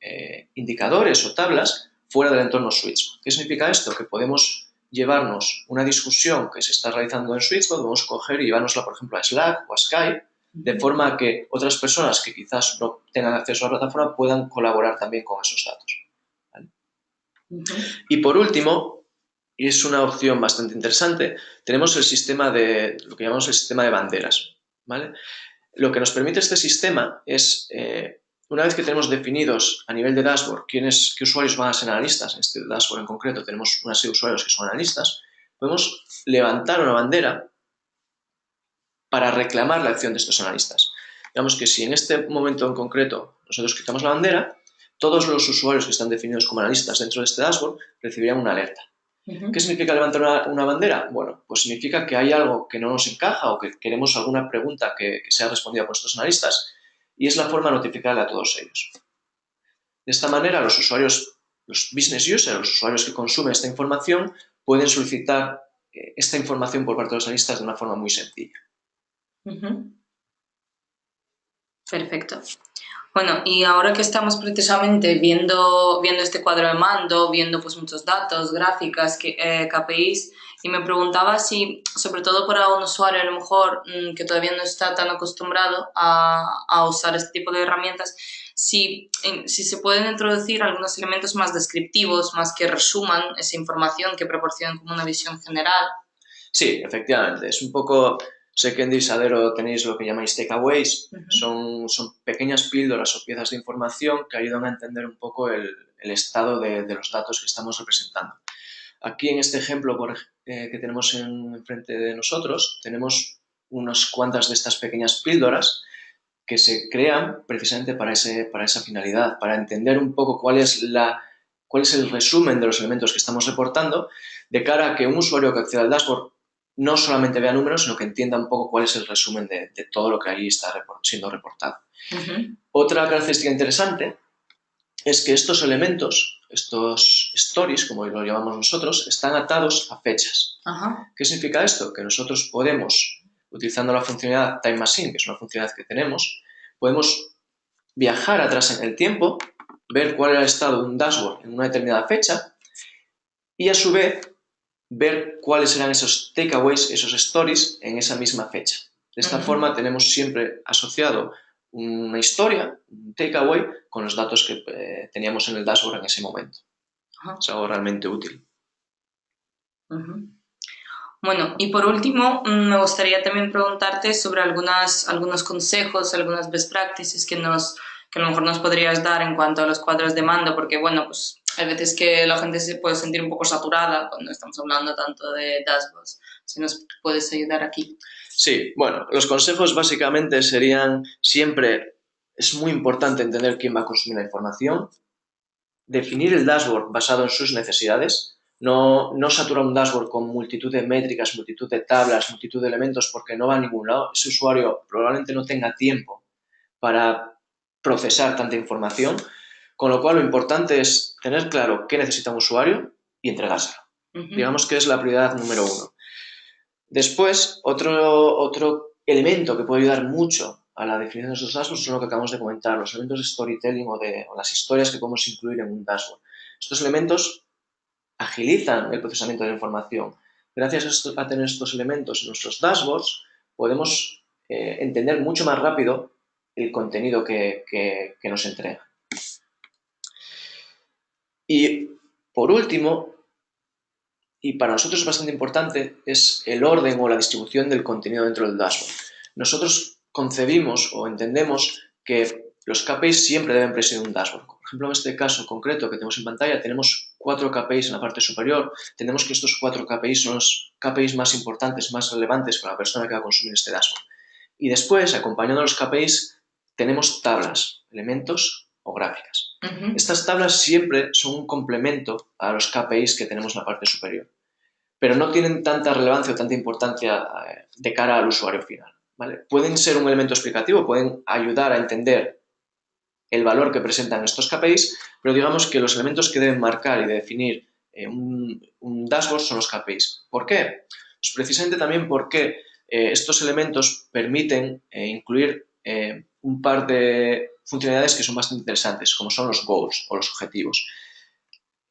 indicadores o tablas fuera del entorno SweetSpot. ¿Qué significa esto? Que podemos llevarnos una discusión que se está realizando en SweetSpot, podemos coger y llevárnosla, por ejemplo, a Slack o a Skype, de forma que otras personas que quizás no tengan acceso a la plataforma puedan colaborar también con esos datos. ¿Vale? Y por último, y es una opción bastante interesante, tenemos el sistema de, lo que llamamos el sistema de banderas. ¿Vale? Lo que nos permite este sistema es, una vez que tenemos definidos a nivel de dashboard qué usuarios van a ser analistas, en este dashboard en concreto tenemos una serie de usuarios que son analistas, podemos levantar una bandera para reclamar la acción de estos analistas. Digamos que si en este momento en concreto nosotros quitamos la bandera, todos los usuarios que están definidos como analistas dentro de este dashboard recibirían una alerta. ¿Qué significa levantar una bandera? Bueno, pues significa que hay algo que no nos encaja o que queremos alguna pregunta que sea respondida por estos analistas y es la forma de notificarle a todos ellos. De esta manera, los usuarios, los business users, los usuarios que consumen esta información, pueden solicitar esta información por parte de los analistas de una forma muy sencilla. Perfecto. Bueno, y ahora que estamos precisamente viendo este cuadro de mando, viendo pues muchos datos, gráficas, KPIs, y me preguntaba si, sobre todo para un usuario a lo mejor que todavía no está tan acostumbrado a usar este tipo de herramientas, si se pueden introducir algunos elementos más descriptivos, más que resuman esa información, que proporcionen como una visión general. Sí, efectivamente, es un poco... Sé que en Disadero tenéis lo que llamáis takeaways, son pequeñas píldoras o piezas de información que ayudan a entender un poco el estado de los datos que estamos representando. Aquí en este ejemplo que tenemos enfrente de nosotros, tenemos unas cuantas de estas pequeñas píldoras que se crean precisamente para esa finalidad, para entender un poco cuál es el resumen de los elementos que estamos reportando, de cara a que un usuario que acceda al dashboard no solamente vea números, sino que entienda un poco cuál es el resumen de todo lo que ahí está siendo reportado. Otra característica interesante es que estos elementos, estos stories, como lo llamamos nosotros, están atados a fechas. ¿Qué significa esto? Que nosotros podemos, utilizando la funcionalidad Time Machine, que es una funcionalidad que tenemos, podemos viajar atrás en el tiempo, ver cuál era el estado de un dashboard en una determinada fecha y a su vez ver cuáles eran esos takeaways, esos stories en esa misma fecha. De esta forma tenemos siempre asociado una historia, un takeaway, con los datos que teníamos en el dashboard en ese momento. Es algo realmente útil. Bueno, y por último, me gustaría también preguntarte sobre algunos consejos, algunas best practices que a lo mejor nos podrías dar en cuanto a los cuadros de mando, porque bueno, pues hay veces que la gente se puede sentir un poco saturada cuando estamos hablando tanto de dashboards. Si nos puedes ayudar aquí. Sí, bueno, los consejos básicamente serían siempre, es muy importante entender quién va a consumir la información, definir el dashboard basado en sus necesidades, no saturar un dashboard con multitud de métricas, multitud de tablas, multitud de elementos porque no va a ningún lado. Ese usuario probablemente no tenga tiempo para procesar tanta información, con lo cual lo importante es tener claro qué necesita un usuario y entregárselo. Digamos que es la prioridad número 1. Después, otro elemento que puede ayudar mucho a la definición de esos dashboards son lo que acabamos de comentar, los elementos de storytelling o las historias que podemos incluir en un dashboard. Estos elementos agilizan el procesamiento de la información. Gracias a tener estos elementos en nuestros dashboards, podemos entender mucho más rápido el contenido que nos entrega. Y, por último, y para nosotros es bastante importante, es el orden o la distribución del contenido dentro del dashboard. Nosotros concebimos o entendemos que los KPIs siempre deben presidir un dashboard. Por ejemplo, en este caso concreto que tenemos en pantalla, tenemos 4 KPIs en la parte superior. Tenemos que estos 4 KPIs son los KPIs más importantes, más relevantes para la persona que va a consumir este dashboard. Y después, acompañando a los KPIs, tenemos tablas, elementos o gráficas. Estas tablas siempre son un complemento a los KPIs que tenemos en la parte superior, pero no tienen tanta relevancia o tanta importancia de cara al usuario final, ¿vale? Pueden ser un elemento explicativo, pueden ayudar a entender el valor que presentan estos KPIs, pero digamos que los elementos que deben marcar y definir un dashboard son los KPIs. ¿Por qué? Pues precisamente también porque estos elementos permiten incluir un par de funcionalidades que son bastante interesantes, como son los goals o los objetivos.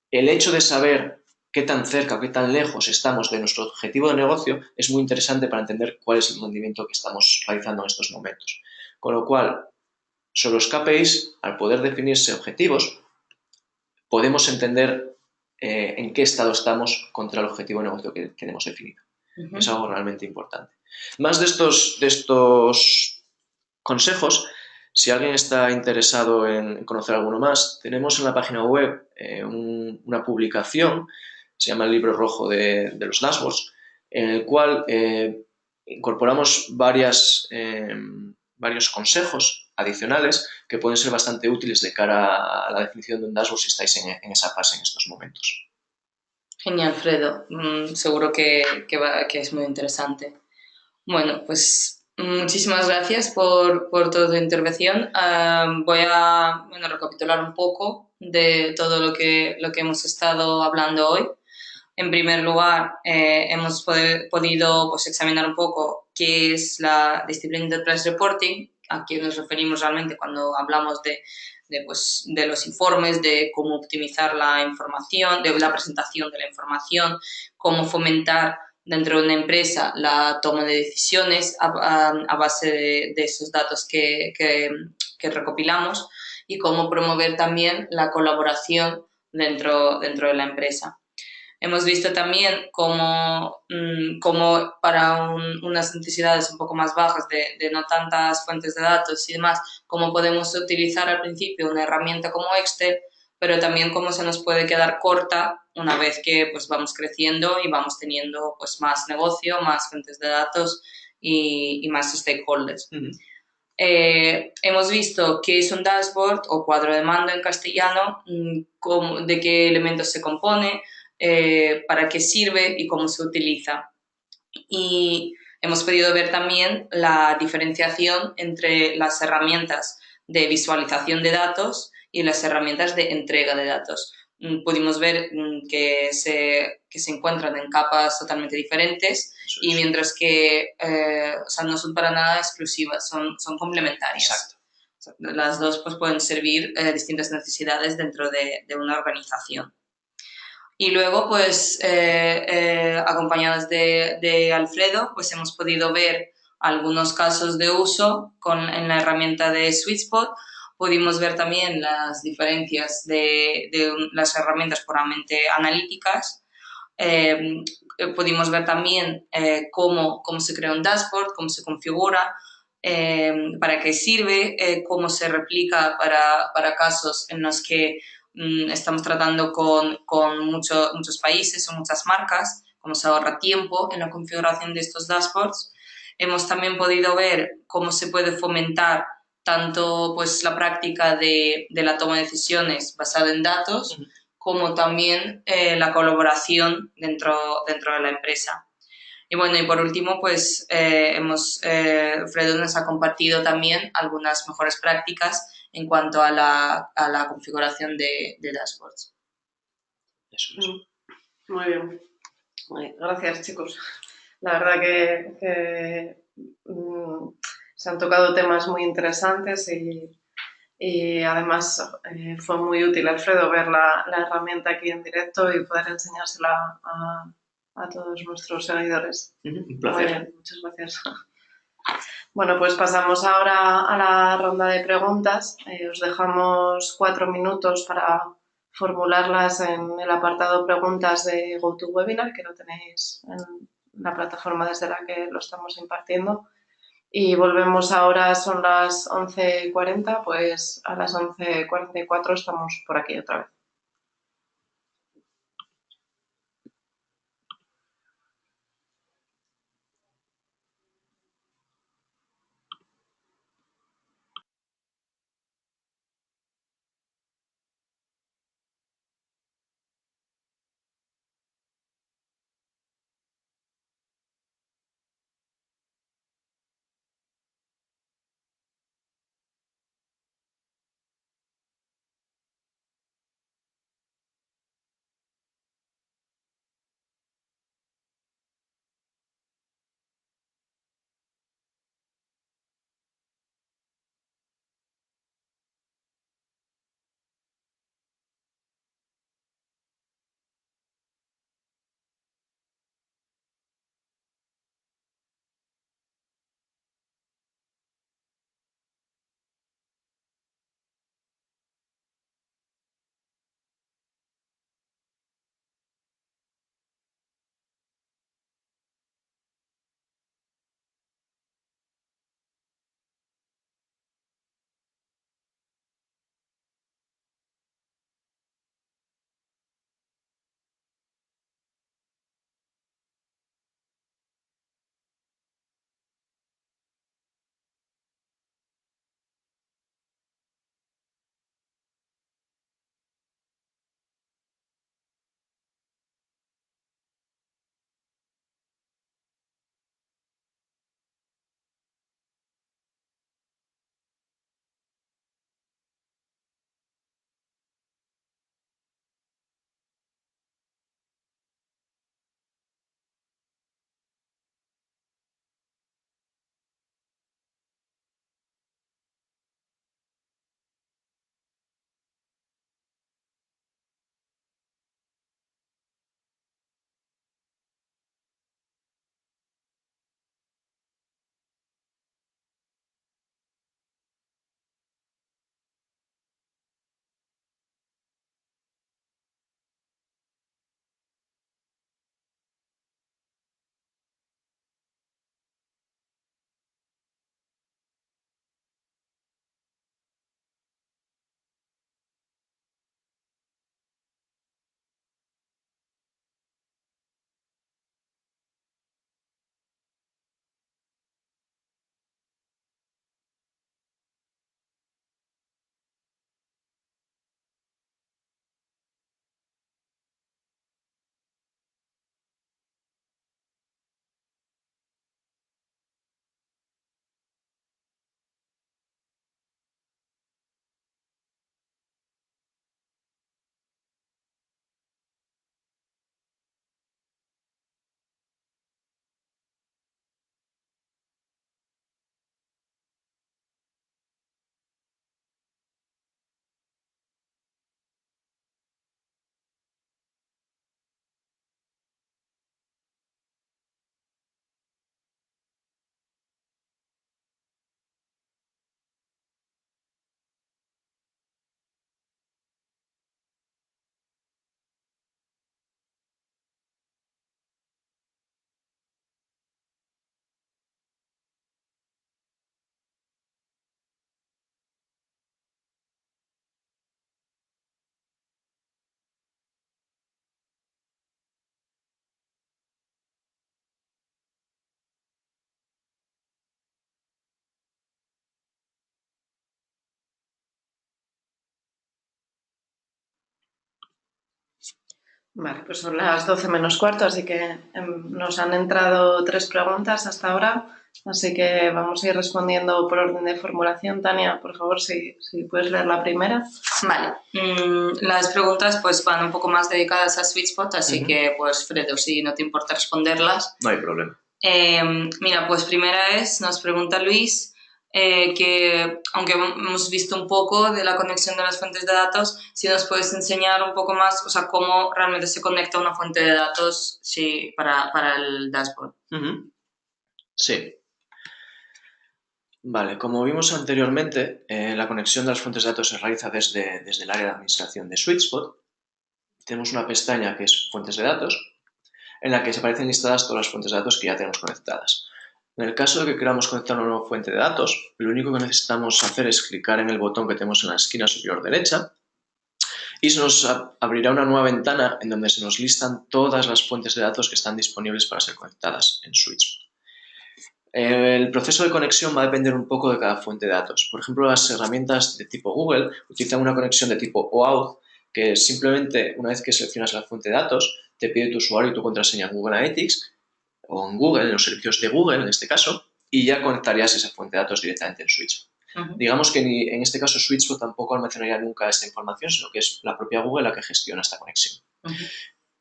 El hecho de saber qué tan cerca o qué tan lejos estamos de nuestro objetivo de negocio es muy interesante para entender cuál es el rendimiento que estamos realizando en estos momentos. Con lo cual, sobre los KPIs, al poder definirse objetivos, podemos entender en qué estado estamos contra el objetivo de negocio que tenemos definido. Es algo realmente importante. Más de estos consejos, si alguien está interesado en conocer alguno más, tenemos en la página web una publicación, se llama el libro rojo de los dashboards, en el cual incorporamos varios consejos adicionales que pueden ser bastante útiles de cara a la definición de un dashboard si estáis en esa fase en estos momentos. Genial, Fredo. Seguro que es muy interesante. Bueno, pues muchísimas gracias por toda tu intervención. Voy a recapitular un poco de todo lo que hemos estado hablando hoy. En primer lugar, hemos podido pues, examinar un poco qué es la disciplina de Enterprise Reporting, a qué nos referimos realmente cuando hablamos de los informes, de cómo optimizar la información, de la presentación de la información, cómo fomentar dentro de una empresa la toma de decisiones a base de esos datos que recopilamos y cómo promover también la colaboración dentro de la empresa. Hemos visto también cómo para unas necesidades un poco más bajas de no tantas fuentes de datos y demás, cómo podemos utilizar al principio una herramienta como Excel, pero también cómo se nos puede quedar corta una vez que pues, vamos creciendo y vamos teniendo pues, más negocio, más fuentes de datos y más stakeholders. Hemos visto qué es un dashboard o cuadro de mando en castellano, de qué elementos se compone, para qué sirve y cómo se utiliza. Y hemos podido ver también la diferenciación entre las herramientas de visualización de datos y las herramientas de entrega de datos. Pudimos ver que se encuentran en capas totalmente diferentes y mientras que no son para nada exclusivas, son complementarias. Exacto. Las dos pues, pueden servir distintas necesidades dentro de una organización. Y luego, pues, acompañados de Alfredo, pues hemos podido ver algunos casos de uso en la herramienta de SweetSpot. Pudimos ver también las diferencias de las herramientas puramente analíticas Pudimos ver también cómo se crea un dashboard, cómo se configura, para qué sirve, cómo se replica para casos en los que estamos tratando con muchos países o muchas marcas, cómo se ahorra tiempo en la configuración de estos dashboards. Hemos también podido ver cómo se puede fomentar tanto pues, la práctica de la toma de decisiones basada en datos, como también la colaboración dentro de la empresa. Y bueno, y por último, pues Fredo nos ha compartido también algunas mejores prácticas en cuanto a la configuración de dashboards. Eso es. Muy bien. Gracias, chicos. La verdad que se han tocado temas muy interesantes y además fue muy útil, Alfredo, ver la herramienta aquí en directo y poder enseñársela a todos nuestros seguidores. Un placer. Muy bien, muchas gracias. Bueno, pues pasamos ahora a la ronda de preguntas. Os dejamos 4 minutos para formularlas en el apartado preguntas de GoToWebinar, que lo tenéis en la plataforma desde la que lo estamos impartiendo. Y volvemos ahora, son las 11:40, pues a las 11:44 estamos por aquí otra vez. Vale, pues son las 12 menos cuarto, así que nos han entrado 3 preguntas hasta ahora, así que vamos a ir respondiendo por orden de formulación. Tania, por favor, si puedes leer la primera. Vale, las preguntas pues van un poco más dedicadas a SweetSpot, así que pues Fredo, si no te importa responderlas. No hay problema. Mira, pues primera nos pregunta Luis, que aunque hemos visto un poco de la conexión de las fuentes de datos, si nos puedes enseñar un poco más, o sea, cómo realmente se conecta una fuente de datos para el dashboard. Sí. Vale, como vimos anteriormente, la conexión de las fuentes de datos se realiza desde el área de administración de SweetSpot. Tenemos una pestaña que es fuentes de datos, en la que se aparecen listadas todas las fuentes de datos que ya tenemos conectadas. En el caso de que queramos conectar una nueva fuente de datos, lo único que necesitamos hacer es clicar en el botón que tenemos en la esquina superior derecha y se nos abrirá una nueva ventana en donde se nos listan todas las fuentes de datos que están disponibles para ser conectadas en SweetSpot. El proceso de conexión va a depender un poco de cada fuente de datos. Por ejemplo, las herramientas de tipo Google utilizan una conexión de tipo OAuth, que simplemente una vez que seleccionas la fuente de datos, te pide tu usuario y tu contraseña en Google Analytics o en Google, en los servicios de Google en este caso, y ya conectarías esa fuente de datos directamente en SweetSpot. Digamos que en este caso SweetSpot tampoco almacenaría nunca esta información, sino que es la propia Google la que gestiona esta conexión.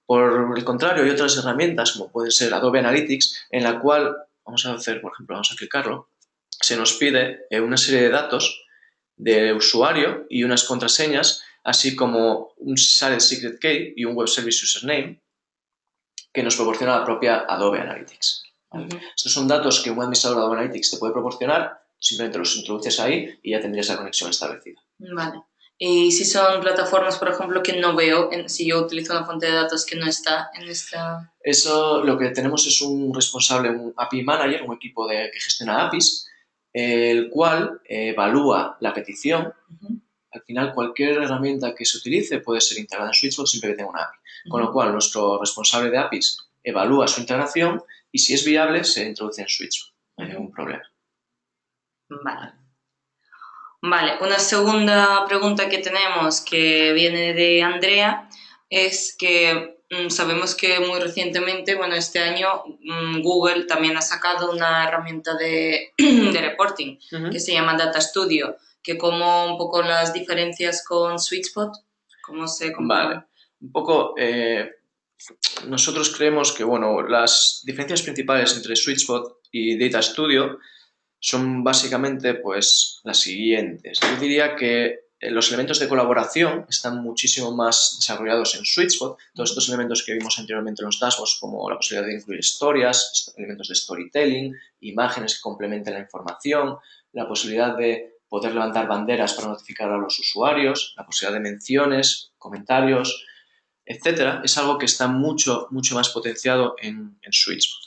Por el contrario, hay otras herramientas, como puede ser Adobe Analytics, en la cual, vamos a hacer, por ejemplo, vamos a clicarlo, se nos pide una serie de datos de usuario y unas contraseñas, así como un Shared Secret Key y un Web Service Username, que nos proporciona la propia Adobe Analytics. ¿Vale? Estos son datos que un administrador de Adobe Analytics te puede proporcionar, simplemente los introduces ahí y ya tendrías la conexión establecida. Vale. Y si son plataformas, por ejemplo, que no veo, si yo utilizo una fuente de datos que no está en esta... Eso, lo que tenemos es un responsable, un API Manager, un equipo que gestiona APIs, el cual evalúa la petición. Al final, cualquier herramienta que se utilice puede ser integrada en SweetSpot siempre que tenga una API. Con lo cual, nuestro responsable de APIs evalúa su integración y si es viable, se introduce en SweetSpot. No hay ningún problema. Vale, una segunda pregunta que tenemos que viene de Andrea es que sabemos que muy recientemente, bueno, este año Google también ha sacado una herramienta de reporting que se llama Data Studio, que como un poco las diferencias con SweetSpot, ¿cómo se comparan? Vale, un poco... nosotros creemos que, bueno, las diferencias principales entre SweetSpot y Data Studio son básicamente pues las siguientes. Yo diría que los elementos de colaboración están muchísimo más desarrollados en SweetSpot. Todos estos elementos que vimos anteriormente en los dashboards, como la posibilidad de incluir historias, elementos de storytelling, imágenes que complementen la información, la posibilidad de poder levantar banderas para notificar a los usuarios, la posibilidad de menciones, comentarios, etcétera, es algo que está mucho más potenciado en SweetSpot.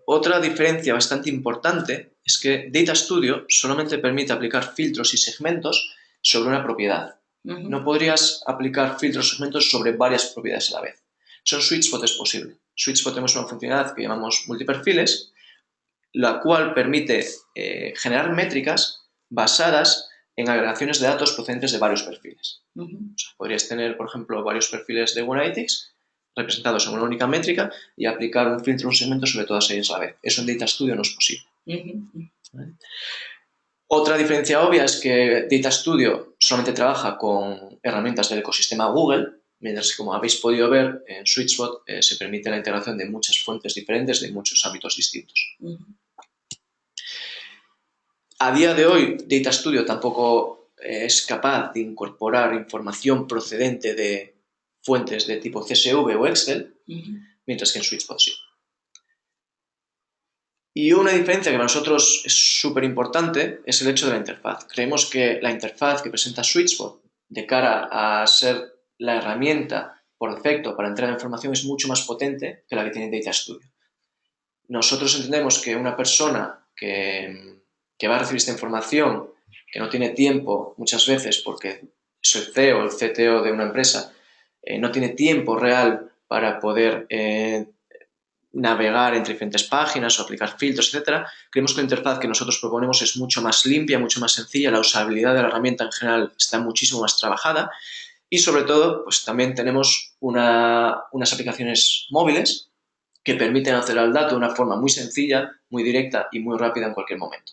Otra diferencia bastante importante es que Data Studio solamente permite aplicar filtros y segmentos sobre una propiedad. No podrías aplicar filtros y segmentos sobre varias propiedades a la vez. Eso en SweetSpot es posible. En SweetSpot tenemos una funcionalidad que llamamos multiperfiles, la cual permite generar métricas basadas en agregaciones de datos procedentes de varios perfiles. O sea, podrías tener, por ejemplo, varios perfiles de Google Analytics representados en una única métrica y aplicar un filtro o un segmento sobre todas ellas a la vez. Eso en Data Studio no es posible. ¿Vale? Otra diferencia obvia es que Data Studio solamente trabaja con herramientas del ecosistema Google, mientras que, como habéis podido ver, en SweetSpot se permite la integración de muchas fuentes diferentes de muchos ámbitos distintos. A día de hoy, Data Studio tampoco es capaz de incorporar información procedente de fuentes de tipo CSV o Excel, mientras que en SweetSpot sí. Y una diferencia que para nosotros es súper importante es el hecho de la interfaz. Creemos que la interfaz que presenta SweetSpot de cara a ser la herramienta por defecto para entrega de información es mucho más potente que la que tiene Data Studio. Nosotros entendemos que una persona que va a recibir esta información, que no tiene tiempo muchas veces porque es el CEO o el CTO de una empresa, no tiene tiempo real para poder navegar entre diferentes páginas o aplicar filtros, etc. Creemos que la interfaz que nosotros proponemos es mucho más limpia, mucho más sencilla, la usabilidad de la herramienta en general está muchísimo más trabajada Y sobre todo, pues también tenemos unas aplicaciones móviles que permiten acceder al dato de una forma muy sencilla, muy directa y muy rápida en cualquier momento.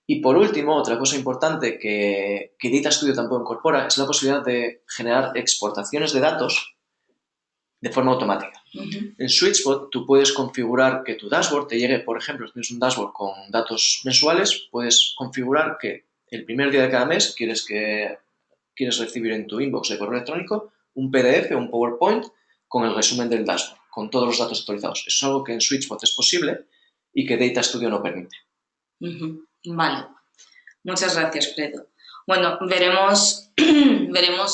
Y por último, otra cosa importante que Data Studio tampoco incorpora es la posibilidad de generar exportaciones de datos de forma automática. En SweetSpot tú puedes configurar que tu dashboard te llegue, por ejemplo, si tienes un dashboard con datos mensuales, puedes configurar que el primer día de cada mes quieres recibir en tu inbox de correo electrónico un PDF o un PowerPoint con el resumen del dashboard, con todos los datos actualizados. Eso es algo que en SweetSpot es posible y que Data Studio no permite. Vale, muchas gracias, Fredo. Bueno, veremos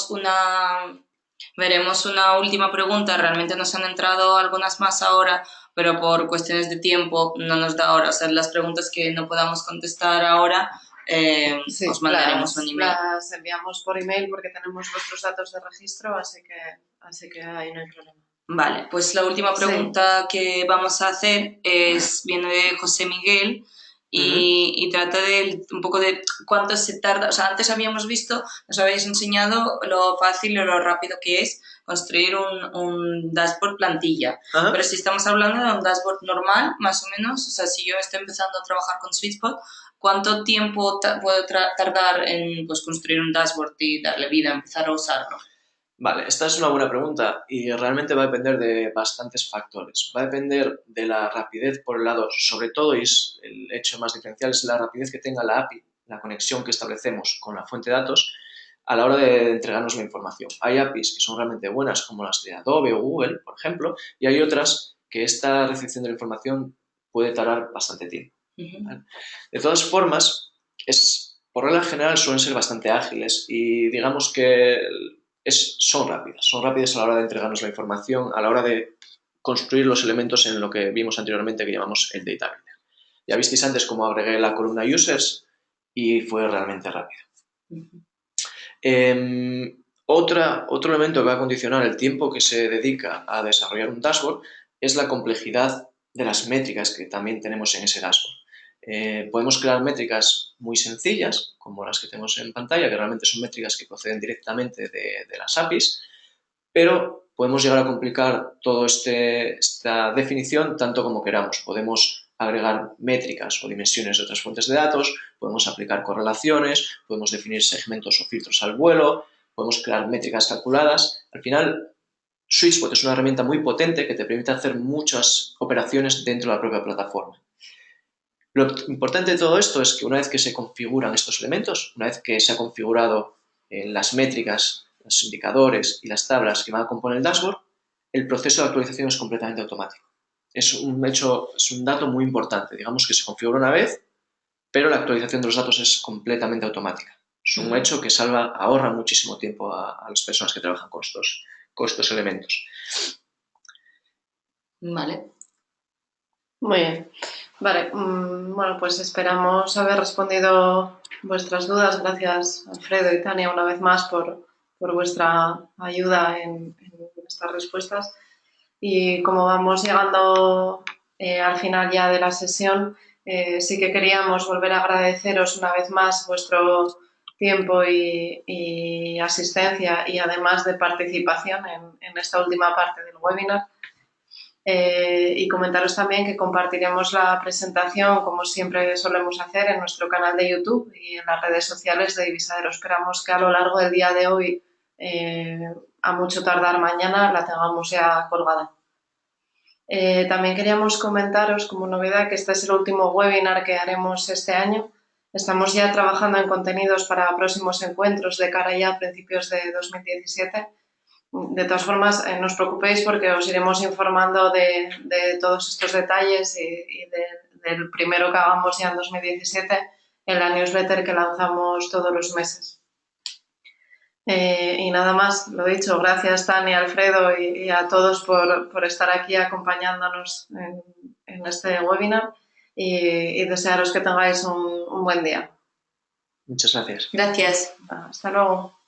una última pregunta. Realmente nos han entrado algunas más ahora, pero por cuestiones de tiempo no nos da ahora. O sea, las preguntas que no podamos contestar ahora, sí, os mandaremos un email. Las enviamos por email porque tenemos vuestros datos de registro, así que ahí no hay problema. Vale, pues la última pregunta que vamos a hacer viene de José Miguel y trata un poco de cuánto se tarda. O sea, antes habíamos visto, nos habéis enseñado lo fácil y lo rápido que es construir un dashboard plantilla. Ajá. Pero si estamos hablando de un dashboard normal, más o menos, o sea, si yo estoy empezando a trabajar con SweetSpot, ¿cuánto tiempo puedo tardar en construir un dashboard y darle vida, empezar a usarlo? Vale, esta es una buena pregunta y realmente va a depender de bastantes factores. Va a depender de la rapidez por el lado, sobre todo, y es el hecho más diferencial, es la rapidez que tenga la API, la conexión que establecemos con la fuente de datos a la hora de entregarnos la información. Hay APIs que son realmente buenas, como las de Adobe o Google, por ejemplo, y hay otras que esta recepción de la información puede tardar bastante tiempo. ¿Vale? De todas formas, por regla general suelen ser bastante ágiles y digamos que son rápidas a la hora de entregarnos la información, a la hora de construir los elementos en lo que vimos anteriormente que llamamos el data builder. Ya visteis antes cómo agregué la columna users y fue realmente rápido. Otro elemento que va a condicionar el tiempo que se dedica a desarrollar un dashboard es la complejidad de las métricas que también tenemos en ese dashboard. Podemos crear métricas muy sencillas, como las que tenemos en pantalla, que realmente son métricas que proceden directamente de las APIs, pero podemos llegar a complicar toda esta definición tanto como queramos. Podemos agregar métricas o dimensiones de otras fuentes de datos, podemos aplicar correlaciones, podemos definir segmentos o filtros al vuelo, podemos crear métricas calculadas. Al final, SweetSpot es una herramienta muy potente que te permite hacer muchas operaciones dentro de la propia plataforma. Lo importante de todo esto es que una vez que se configuran estos elementos, una vez que se ha configurado las métricas, los indicadores y las tablas que van a componer el dashboard, el proceso de actualización es completamente automático. Es un dato muy importante. Digamos que se configura una vez, pero la actualización de los datos es completamente automática. Es un hecho que ahorra muchísimo tiempo a las personas que trabajan con estos elementos. Vale. Muy bien. Vale, bueno, pues esperamos haber respondido vuestras dudas. Gracias, Alfredo y Tania, una vez más por vuestra ayuda en estas respuestas. Y como vamos llegando al final ya de la sesión, sí que queríamos volver a agradeceros una vez más vuestro tiempo y asistencia y además de participación en esta última parte del webinar. Y comentaros también que compartiremos la presentación, como siempre solemos hacer, en nuestro canal de YouTube y en las redes sociales de Divisadero. Esperamos que a lo largo del día de hoy, a mucho tardar mañana, la tengamos ya colgada. También queríamos comentaros como novedad que este es el último webinar que haremos este año. Estamos ya trabajando en contenidos para próximos encuentros de cara ya a principios de 2017. De todas formas, no os preocupéis porque os iremos informando de todos estos detalles y del primero que hagamos ya en 2017 en la newsletter que lanzamos todos los meses. Y nada más, lo dicho, gracias Tania, Alfredo y a todos por estar aquí acompañándonos en este webinar y desearos que tengáis un buen día. Muchas gracias. Gracias. Hasta luego.